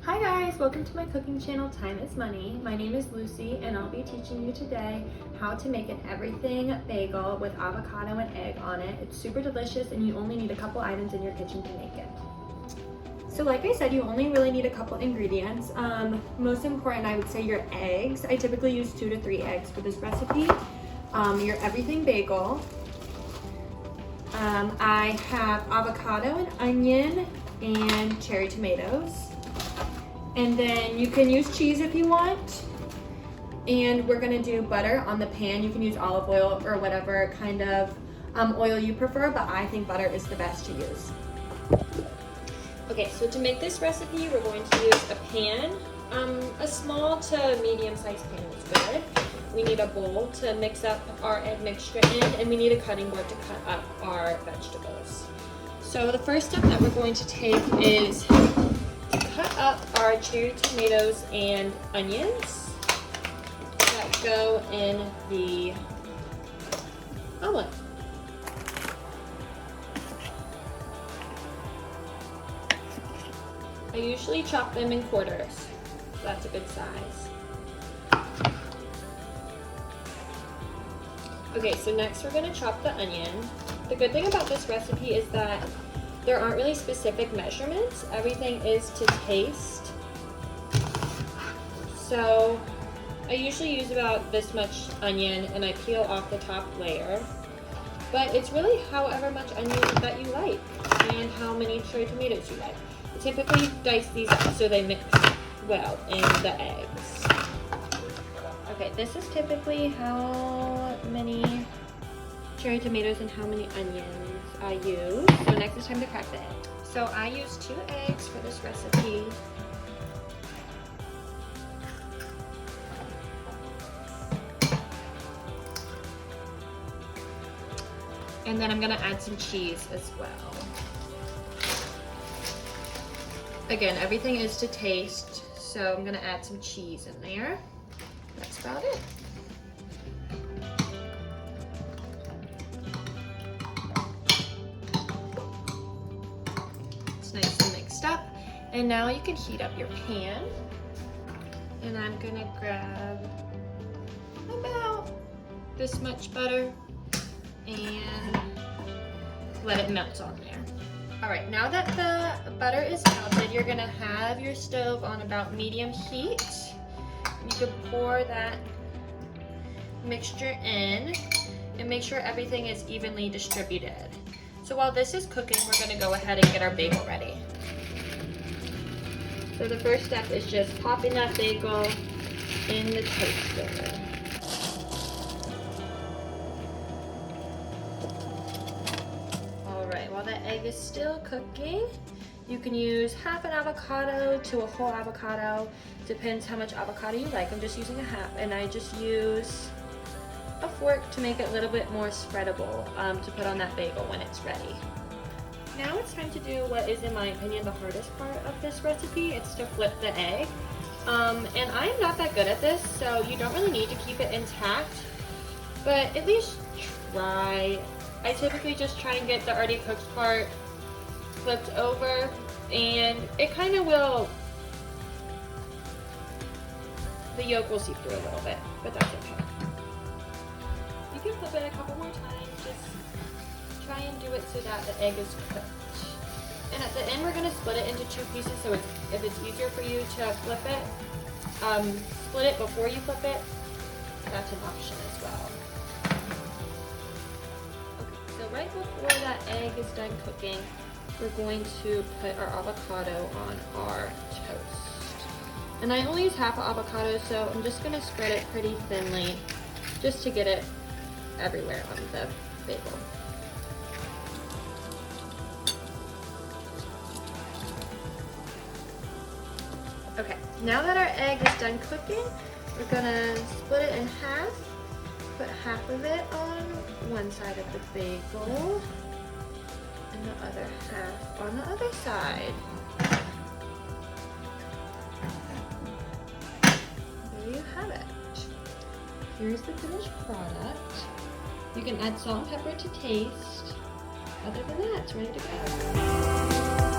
Hi guys, welcome to my cooking channel, Time is Money. My name is Lucy and I'll be teaching you today how to make an everything bagel with avocado and egg on it. It's super delicious and you only need a couple items in your kitchen to make it. So like I said, you only really need a couple ingredients. Most important, I would say your eggs. I typically use 2 to 3 eggs for this recipe. Your everything bagel. I have avocado and onion and cherry tomatoes. And then you can use cheese if you want. And we're gonna do butter on the pan. You can use olive oil or whatever kind of oil you prefer, but I think butter is the best to use. Okay, so to make this recipe, we're going to use a pan. A small to medium-sized pan is good. We need a bowl to mix up our egg mixture in, and we need a cutting board to cut up our vegetables. So the first step that we're going to take is cut up our cherry tomatoes and onions that go in the omelet. I usually chop them in quarters, so that's a good size. Okay, so next we're going to chop the onion. The good thing about this recipe is that there aren't really specific measurements. Everything is to taste. So I usually use about this much onion and I peel off the top layer. But it's really however much onion that you like and how many cherry tomatoes you like. I typically dice these up so they mix well in the eggs. Okay, this is typically how many cherry tomatoes and how many onions I use. So next it's time to crack the egg. So I use 2 eggs for this recipe. And then I'm gonna add some cheese as well. Again, everything is to taste, so I'm gonna add some cheese in there. That's about it. Nice and mixed up, and now you can heat up your pan, and I'm gonna grab about this much butter and let it melt on there. All right, now that the butter is melted, you're gonna have your stove on about medium heat. You can pour that mixture in and make sure everything is evenly distributed. So while this is cooking, we're gonna go ahead and get our bagel ready. So the first step is just popping that bagel in the toaster. All right, while the egg is still cooking, you can use half an avocado to a whole avocado. Depends how much avocado you like. I'm just using a half, and I just use a fork to make it a little bit more spreadable to put on that bagel when it's ready. Now it's time to do what is, in my opinion, the hardest part of this recipe. It's to flip the egg. And I'm not that good at this, so you don't really need to keep it intact, but at least try. I typically just try and get the already cooked part flipped over, and it kind of will, the yolk will seep through a little bit, but that's okay. You can flip it a couple more times, just try and do it so that the egg is cooked. And at the end we're going to split it into 2 pieces, so if it's easier for you to flip it, split it before you flip it. That's an option as well. Okay, so right before that egg is done cooking, we're going to put our avocado on our toast. And I only use half an avocado, so I'm just going to spread it pretty thinly just to get it everywhere on the bagel. Okay, now that our egg is done cooking, we're gonna split it in half. Put half of it on one side of the bagel and the other half on the other side. There you have it. Here's the finished product. You can add salt and pepper to taste. Other than that, it's ready to go.